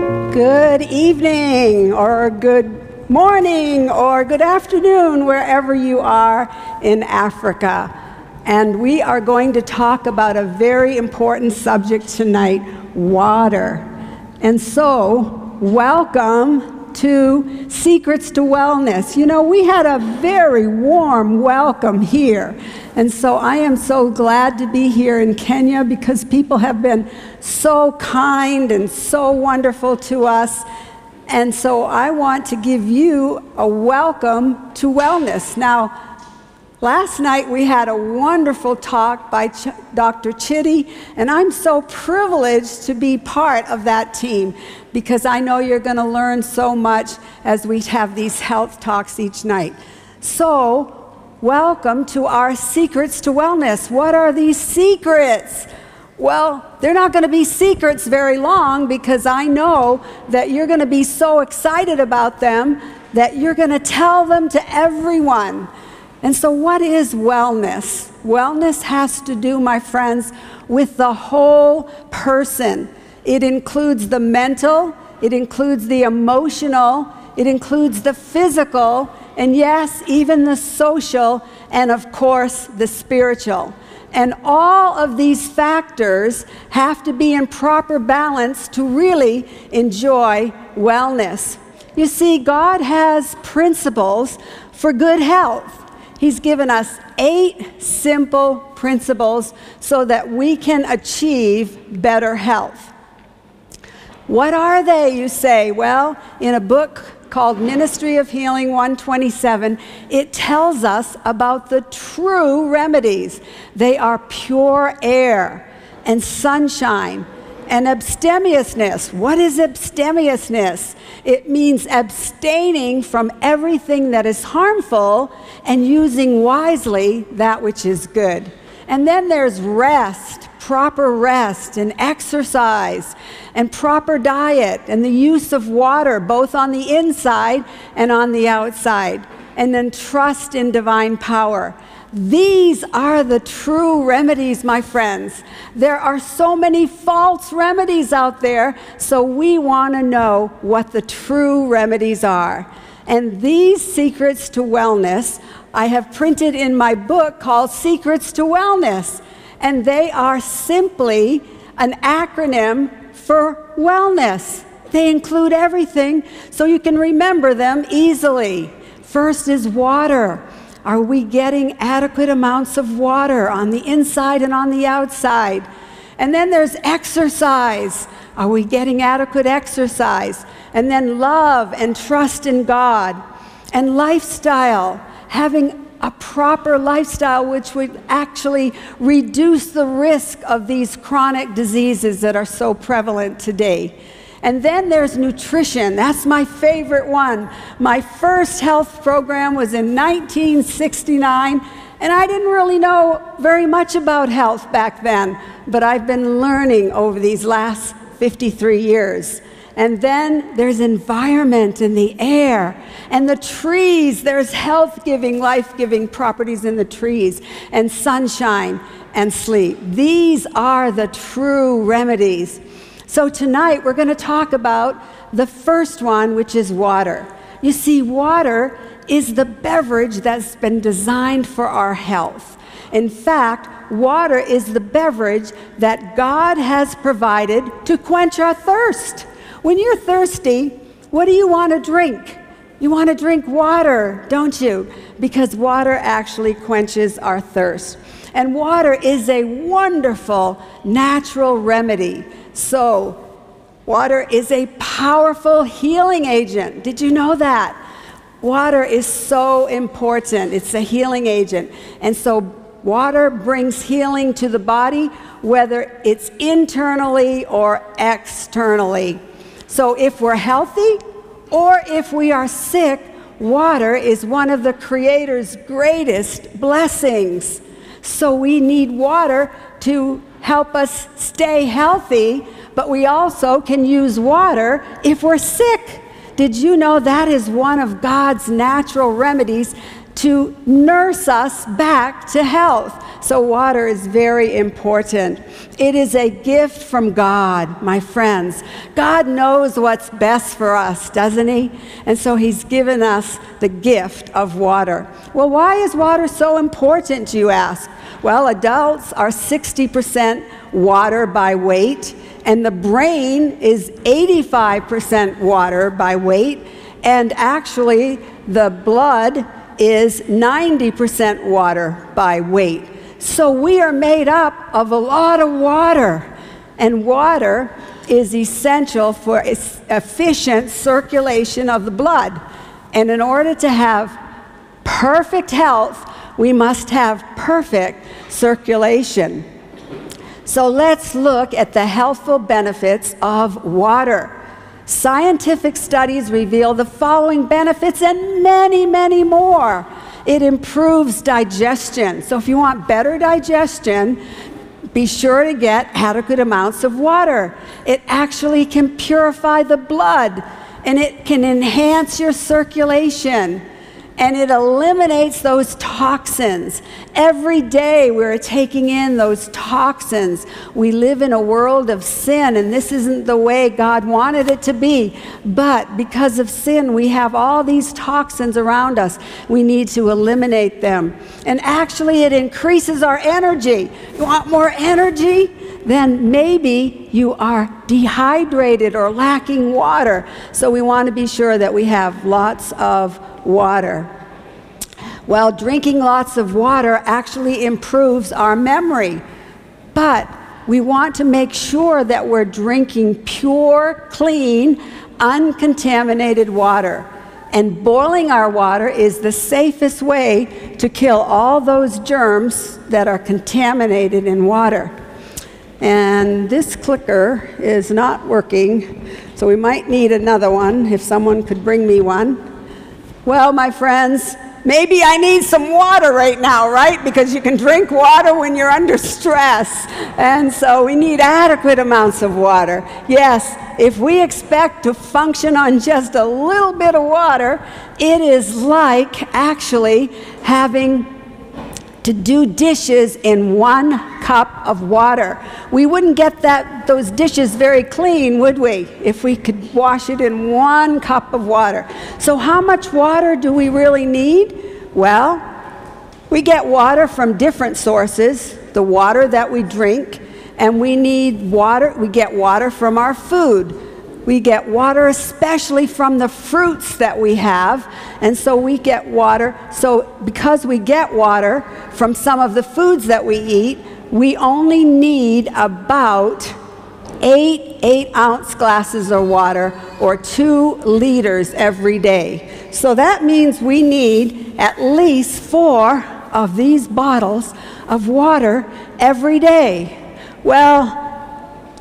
Good evening, or good morning, or good afternoon, wherever you are in Africa. And we are going to talk about a very important subject tonight, water. And so, welcome to Secrets to Wellness. You know, we had a very warm welcome here. And so I am so glad to be here in Kenya because people have been so kind and so wonderful to us. And so I want to give you a welcome to wellness. Now, last night we had a wonderful talk by Dr. Chitty, and I'm so privileged to be part of that team because I know you're going to learn so much as we have these health talks each night. So, welcome to our Secrets to Wellness. What are these secrets? Well, they're not going to be secrets very long because I know that you're going to be so excited about them that you're going to tell them to everyone. And so what is wellness? Wellness has to do, my friends, with the whole person. It includes the mental, it includes the emotional, it includes the physical, and yes, even the social, and of course, the spiritual. And all of these factors have to be in proper balance to really enjoy wellness. You see, God has principles for good health. He's given us 8 simple principles so that we can achieve better health. What are they, you say? Well, in a book called Ministry of Healing 127, it tells us about the true remedies. They are pure air and sunshine and abstemiousness. What is abstemiousness? It means abstaining from everything that is harmful and using wisely that which is good. And then there's rest, proper rest and exercise and proper diet and the use of water both on the inside and on the outside. And then trust in divine power. These are the true remedies, my friends. There are so many false remedies out there, so we want to know what the true remedies are. And these secrets to wellness, I have printed in my book called Secrets to Wellness. And they are simply an acronym for wellness. They include everything, so you can remember them easily. First is water. Are we getting adequate amounts of water on the inside and on the outside? And then there's exercise. Are we getting adequate exercise? And then love and trust in God. And lifestyle, having a proper lifestyle which would actually reduce the risk of these chronic diseases that are so prevalent today. And then there's nutrition. That's my favorite one. My first health program was in 1969, and I didn't really know very much about health back then, but I've been learning over these last 53 years. And then there's environment and the air and the trees. There's health-giving, life-giving properties in the trees, and sunshine and sleep. These are the true remedies. So tonight we're going to talk about the first one, which is water. You see, water is the beverage that's been designed for our health. In fact, water is the beverage that God has provided to quench our thirst. When you're thirsty, what do you want to drink? You want to drink water, don't you? Because water actually quenches our thirst. And water is a wonderful natural remedy. So, water is a powerful healing agent. Did you know that? Water is so important. It's a healing agent. And so, water brings healing to the body, whether it's internally or externally. So, if we're healthy or if we are sick, water is one of the Creator's greatest blessings. So, we need water to help us stay healthy, but we also can use water if we're sick. Did you know that is one of God's natural remedies to nurse us back to health? So water is very important. It is a gift from God, my friends. God knows what's best for us, doesn't he? And so he's given us the gift of water. Well, why is water so important, you ask? Well, adults are 60% water by weight, and the brain is 85% water by weight, and actually the blood is 90% water by weight. So we are made up of a lot of water, and water is essential for efficient circulation of the blood. And in order to have perfect health, we must have perfect circulation. So let's look at the healthful benefits of water. Scientific studies reveal the following benefits and many, many more. It improves digestion. So if you want better digestion, be sure to get adequate amounts of water. It actually can purify the blood, and it can enhance your circulation, and it eliminates those toxins. Every day we're taking in those toxins. We live in a world of sin, and this isn't the way God wanted it to be. But because of sin, we have all these toxins around us. We need to eliminate them. And actually, it increases our energy. You want more energy? Then maybe you are dehydrated or lacking water. So we want to be sure that we have lots of water. Well, drinking lots of water actually improves our memory, but we want to make sure that we're drinking pure, clean, uncontaminated water. And boiling our water is the safest way to kill all those germs that are contaminated in water. And this clicker is not working, so we might need another one, if someone could bring me one. Well, my friends, maybe I need some water right now, right? Because you can drink water when you're under stress. And so we need adequate amounts of water. Yes, if we expect to function on just a little bit of water, it is like actually having to do dishes in 1 cup of water. We wouldn't get those dishes very clean, would we, if we could wash it in 1 cup of water. So how much water do we really need? Well, we get water from different sources, the water that we drink, and we need water. We get water from our food. We get water especially from the fruits that we have, and so we get water. So because we get water from some of the foods that we eat, we only need about 8 8-ounce glasses of water, or 2 liters every day. So that means we need at least 4 of these bottles of water every day. Well,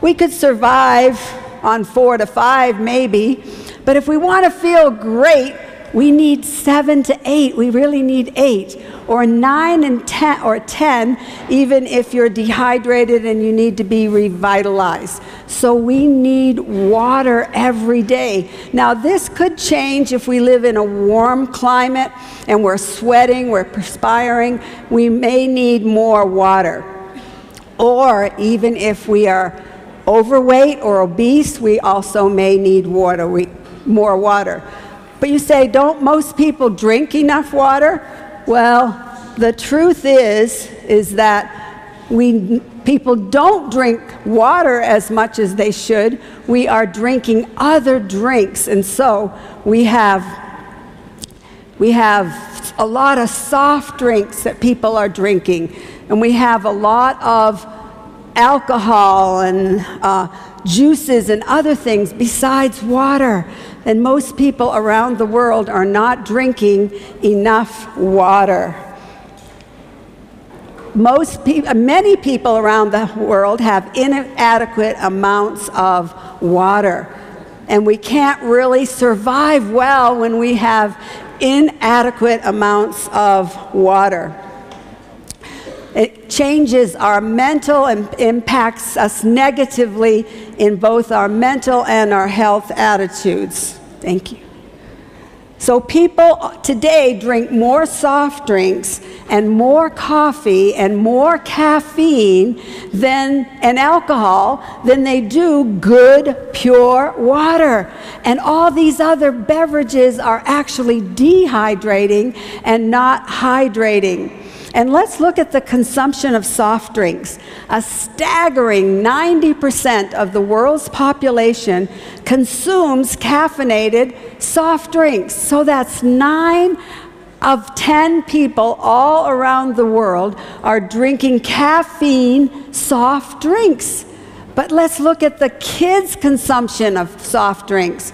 we could survive on 4 to 5 maybe, but if we want to feel great, we need 7 to 8. We really need 8, or 9 and 10, or 10, even if you're dehydrated and you need to be revitalized. So we need water every day. Now this could change if we live in a warm climate and we're sweating, we're perspiring. We may need more water. Or even if we are overweight or obese, we also may need more water. But you say, don't most people drink enough water? Well, the truth is that people don't drink water as much as they should. We are drinking other drinks, and so we have a lot of soft drinks that people are drinking, and we have a lot of alcohol and juices and other things besides water. And most people around the world are not drinking enough water. Many people around the world have inadequate amounts of water. And we can't really survive well when we have inadequate amounts of water. It changes our mental and impacts us negatively in both our mental and our health attitudes. Thank you. So people today drink more soft drinks and more coffee and more caffeine and alcohol than they do good, pure water. And all these other beverages are actually dehydrating and not hydrating. And let's look at the consumption of soft drinks. A staggering 90% of the world's population consumes caffeinated soft drinks. So that's 9 of 10 people all around the world are drinking caffeine soft drinks. But let's look at the kids' consumption of soft drinks.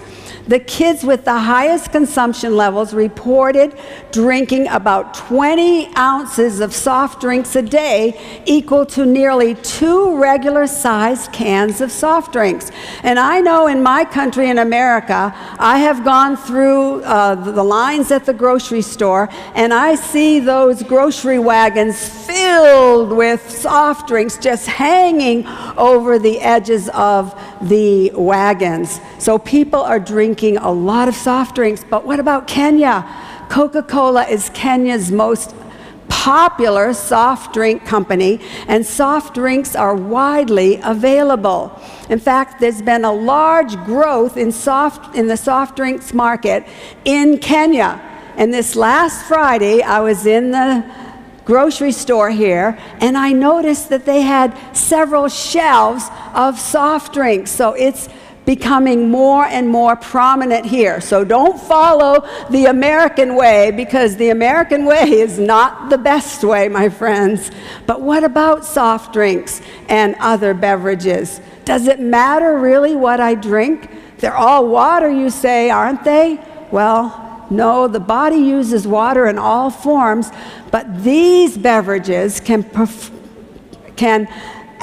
The kids with the highest consumption levels reported drinking about 20 ounces of soft drinks a day, equal to nearly 2 regular-sized cans of soft drinks. And I know in my country, in America, I have gone through the lines at the grocery store, and I see those grocery wagons filled with soft drinks just hanging over the edges of the wagons. So people are drinking a lot of soft drinks. But what about Kenya? Coca-Cola is Kenya's most popular soft drink company, and soft drinks are widely available. In fact, there's been a large growth in the soft drinks market in Kenya. And this last Friday, I was in the grocery store here, and I noticed that they had several shelves of soft drinks. So it's becoming more and more prominent here. So don't follow the American way, because the American way is not the best way, my friends. But what about soft drinks and other beverages? Does it matter really what I drink? They're all water, you say, aren't they? Well, no, the body uses water in all forms, but these beverages can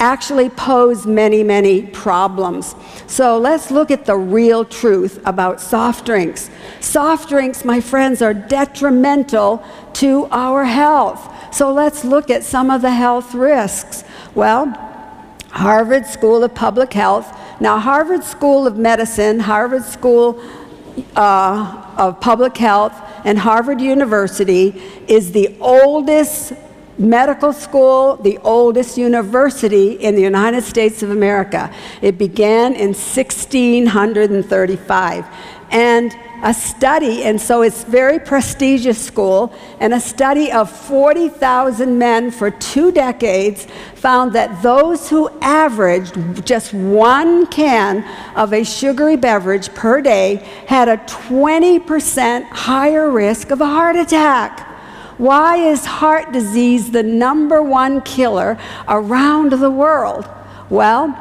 actually pose many, many problems. So let's look at the real truth about soft drinks. Soft drinks, my friends, are detrimental to our health. So let's look at some of the health risks. Well, Harvard School of Public Health. Now, Harvard School of Medicine, Harvard School of Public Health, and Harvard University is the oldest medical school, the oldest university in the United States of America. It began in 1635. And a study, and so it's a very prestigious school, and a study of 40,000 men for 2 decades found that those who averaged just 1 can of a sugary beverage per day had a 20% higher risk of a heart attack. Why is heart disease the #1 killer around the world? Well,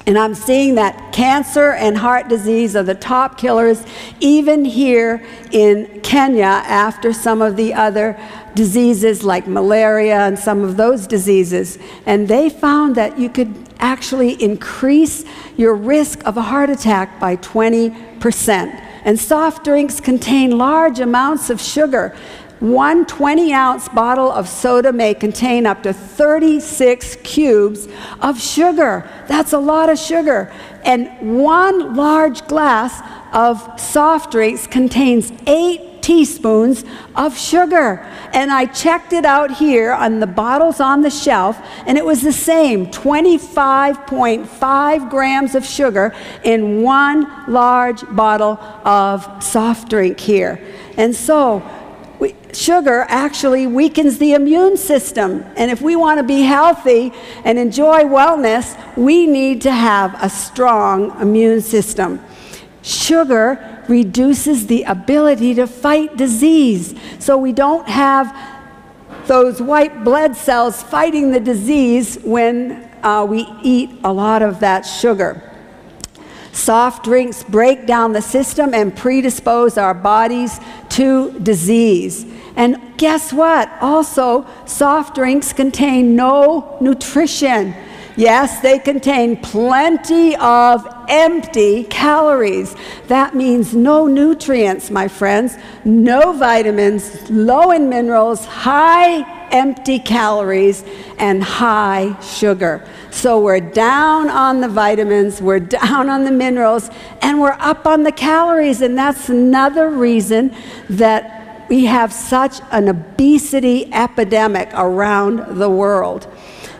and I'm seeing that cancer and heart disease are the top killers, even here in Kenya, after some of the other diseases like malaria and some of those diseases. And they found that you could actually increase your risk of a heart attack by 20%. And soft drinks contain large amounts of sugar. One 20-ounce bottle of soda may contain up to 36 cubes of sugar. That's a lot of sugar. And 1 large glass of soft drinks contains 8 teaspoons of sugar. And I checked it out here on the bottles on the shelf, and it was the same, 25.5 grams of sugar in 1 large bottle of soft drink here. And so, sugar actually weakens the immune system. And if we want to be healthy and enjoy wellness, we need to have a strong immune system. Sugar reduces the ability to fight disease. So we don't have those white blood cells fighting the disease when we eat a lot of that sugar. Soft drinks break down the system and predispose our bodies to disease. And guess what? Also, soft drinks contain no nutrition. Yes, they contain plenty of empty calories. That means no nutrients, my friends, no vitamins, low in minerals, high empty calories, and high sugar. So we're down on the vitamins, we're down on the minerals, and we're up on the calories. And that's another reason that we have such an obesity epidemic around the world.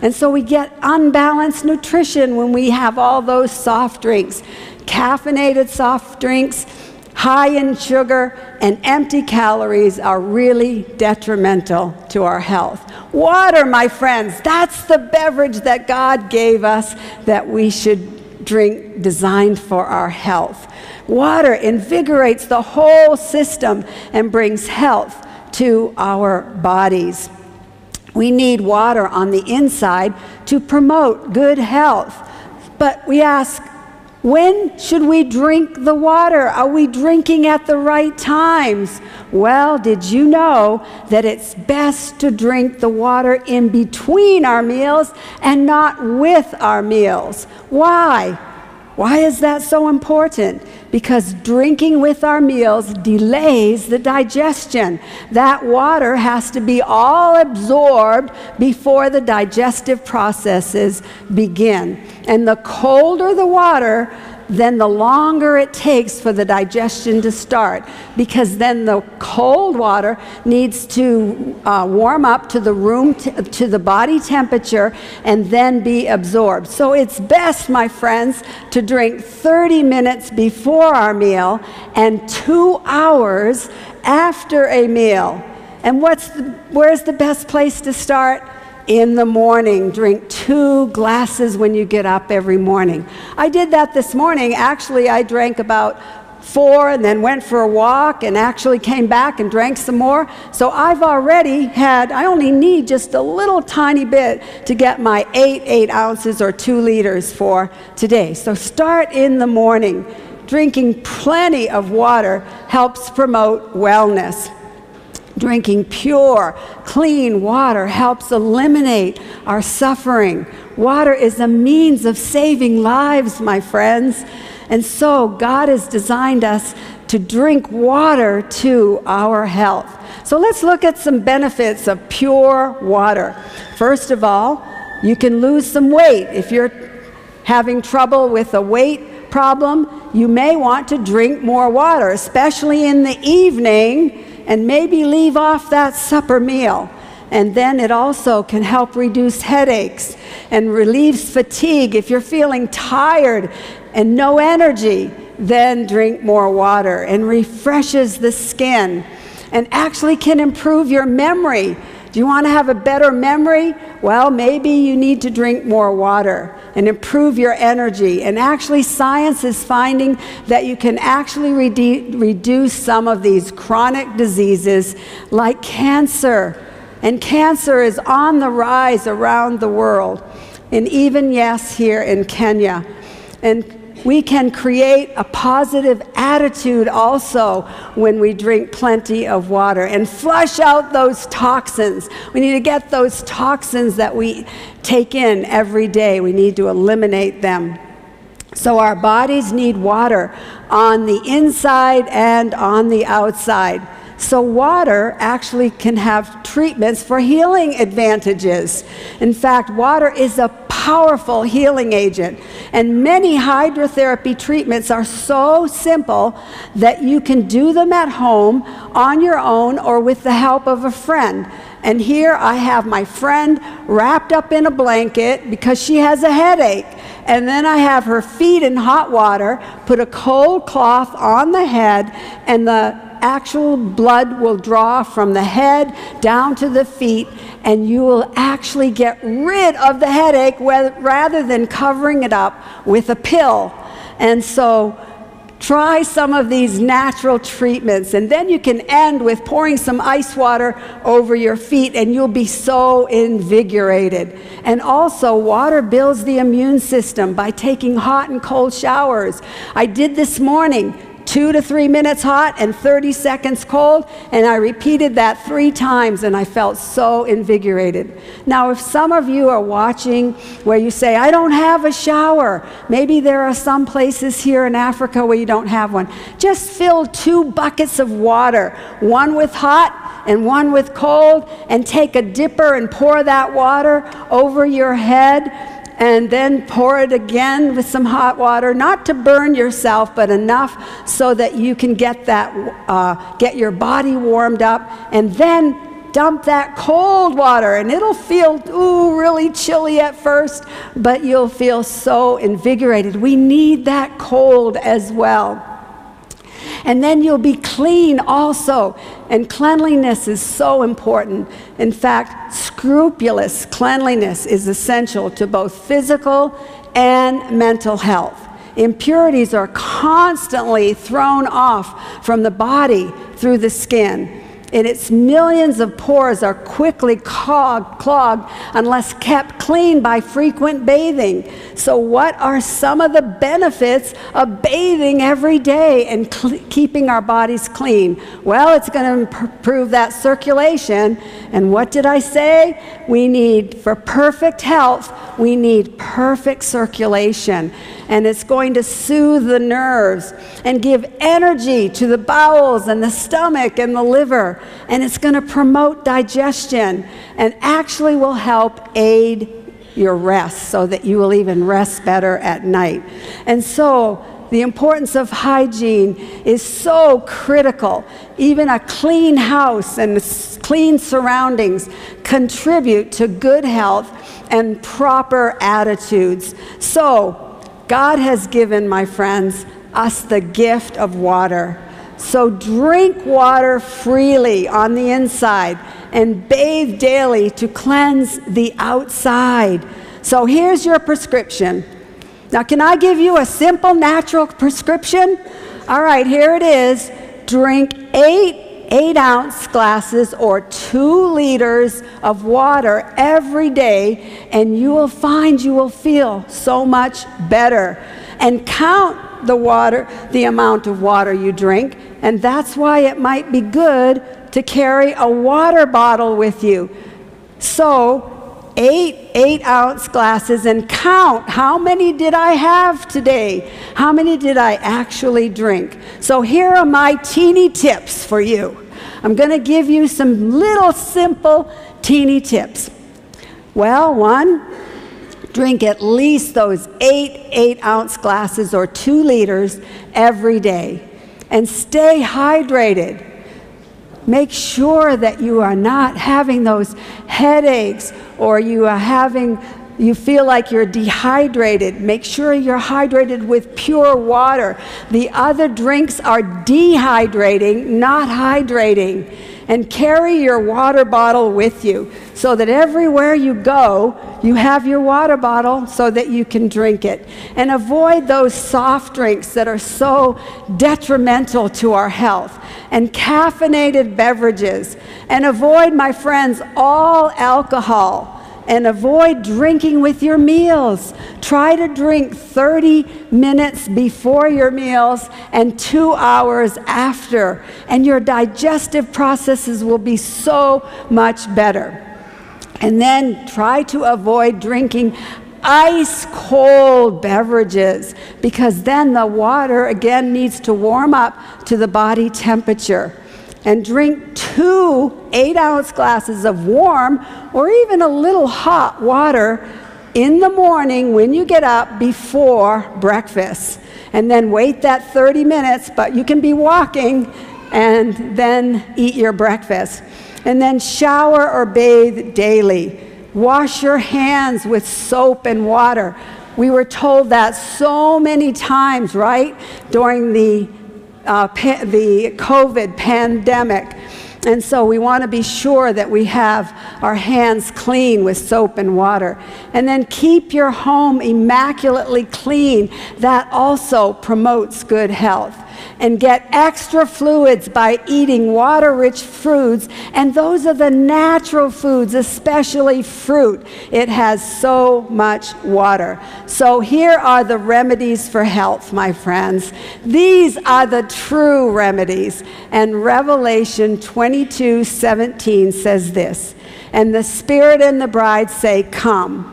And so we get unbalanced nutrition when we have all those soft drinks, caffeinated soft drinks, high in sugar, and empty calories are really detrimental to our health. Water, my friends, that's the beverage that God gave us that we should drink, designed for our health. Water invigorates the whole system and brings health to our bodies. We need water on the inside to promote good health. But we ask, when should we drink the water? Are we drinking at the right times? Well, did you know that it's best to drink the water in between our meals and not with our meals? Why? Why is that so important? Because drinking with our meals delays the digestion. That water has to be all absorbed before the digestive processes begin. And the colder the water, then the longer it takes for the digestion to start, because then the cold water needs to warm up to to the body temperature and then be absorbed. So it's best, my friends, to drink 30 minutes before our meal and 2 hours after a meal. And where's the best place to start? In the morning. Drink 2 glasses when you get up every morning. I did that this morning. Actually, I drank about 4 and then went for a walk and actually came back and drank some more. So I've already had, I only need just a little tiny bit to get my 8 ounces or 2 liters for today. So start in the morning. Drinking plenty of water helps promote wellness. Drinking pure, clean water helps eliminate our suffering. Water is a means of saving lives, my friends. And so God has designed us to drink water to our health. So let's look at some benefits of pure water. First of all, you can lose some weight. If you're having trouble with a weight problem, you may want to drink more water, especially in the evening, and maybe leave off that supper meal. And then it also can help reduce headaches and relieves fatigue. If you're feeling tired and no energy, then drink more water, and refreshes the skin and actually can improve your memory. Do you want to have a better memory? Well, maybe you need to drink more water and improve your energy. And actually, science is finding that you can actually reduce some of these chronic diseases like cancer. And cancer is on the rise around the world, and even, yes, here in Kenya. And we can create a positive attitude also when we drink plenty of water and flush out those toxins. We need to get those toxins that we take in every day. We need to eliminate them. So our bodies need water on the inside and on the outside. So water actually can have treatments for healing advantages. In fact, water is a powerful healing agent, and many hydrotherapy treatments are so simple that you can do them at home on your own or with the help of a friend. And here I have my friend wrapped up in a blanket because she has a headache. And then I have her feet in hot water, put a cold cloth on the head, and the actual blood will draw from the head down to the feet, and you will actually get rid of the headache rather than covering it up with a pill. And so try some of these natural treatments, and then you can end with pouring some ice water over your feet, and you'll be so invigorated. And also, water builds the immune system by taking hot and cold showers. I did this morning. 2 to 3 minutes hot and 30 seconds cold, and I repeated that 3 times, and I felt so invigorated. Now, if some of you are watching where you say, I don't have a shower, maybe there are some places here in Africa where you don't have one, just fill 2 buckets of water, one with hot and one with cold, and take a dipper and pour that water over your head and then pour it again with some hot water, not to burn yourself, but enough so that you can get your body warmed up, and then dump that cold water, and it'll feel, really chilly at first, but you'll feel so invigorated. We need that cold as well. And then you'll be clean also. And cleanliness is so important. In fact, scrupulous cleanliness is essential to both physical and mental health. Impurities are constantly thrown off from the body through the skin. And its millions of pores are quickly clogged unless kept clean by frequent bathing. So what are some of the benefits of bathing every day and keeping our bodies clean? Well, it's going to improve that circulation. And what did I say? For perfect health, we need perfect circulation. And it's going to soothe the nerves and give energy to the bowels and the stomach and the liver. And it's going to promote digestion and actually will help aid your rest so that you will even rest better at night. And so the importance of hygiene is so critical. Even a clean house and clean surroundings contribute to good health and proper attitudes. So God has given, my friends, us the gift of water. So drink water freely on the inside and bathe daily to cleanse the outside. So here's your prescription. Now, can I give you a simple, natural prescription? All right, here it is. Drink 8-ounce glasses or 2 liters of water every day, and you will find you will feel so much better. And count the amount of water you drink, and that's why it might be good to carry a water bottle with you. So 8-ounce glasses, and count, how many did I have today? How many did I actually drink? So here are my teeny tips for you. I'm going to give you some little simple teeny tips. Well, 1, drink at least those 8-ounce glasses or 2 liters every day. And stay hydrated. Make sure that you are not having those headaches or you feel like you're dehydrated. Make sure you're hydrated with pure water. The other drinks are dehydrating, not hydrating. And carry your water bottle with you so that everywhere you go, you have your water bottle so that you can drink it. And avoid those soft drinks that are so detrimental to our health. And caffeinated beverages. And avoid, my friends, all alcohol. And avoid drinking with your meals. Try to drink 30 minutes before your meals and 2 hours after. And your digestive processes will be so much better. And then try to avoid drinking ice-cold beverages, because then the water, again, needs to warm up to the body temperature. And drink 2 8-ounce glasses of warm or even a little hot water in the morning when you get up before breakfast. And then wait that 30 minutes, but you can be walking, and then eat your breakfast. And then shower or bathe daily. Wash your hands with soap and water. We were told that so many times, right, during the COVID pandemic. And so we want to be sure that we have our hands clean with soap and water. And then keep your home immaculately clean. That also promotes good health. And get extra fluids by eating water-rich foods. And those are the natural foods, especially fruit. It has so much water. So here are the remedies for health, my friends. These are the true remedies. And Revelation 22:17 says this, "And the Spirit and the bride say, 'Come.'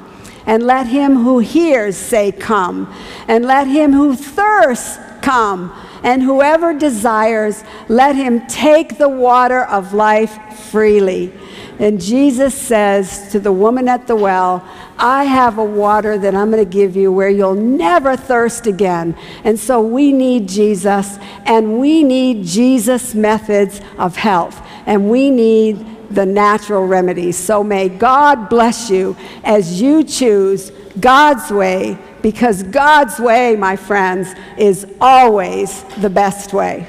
And let him who hears say, 'Come.' And let him who thirsts come. And whoever desires, let him take the water of life freely." And Jesus says to the woman at the well, I have a water that I'm going to give you where you'll never thirst again. And so we need Jesus, and we need Jesus' methods of health, and we need the natural remedies. So may God bless you as you choose God's way, because God's way, my friends, is always the best way.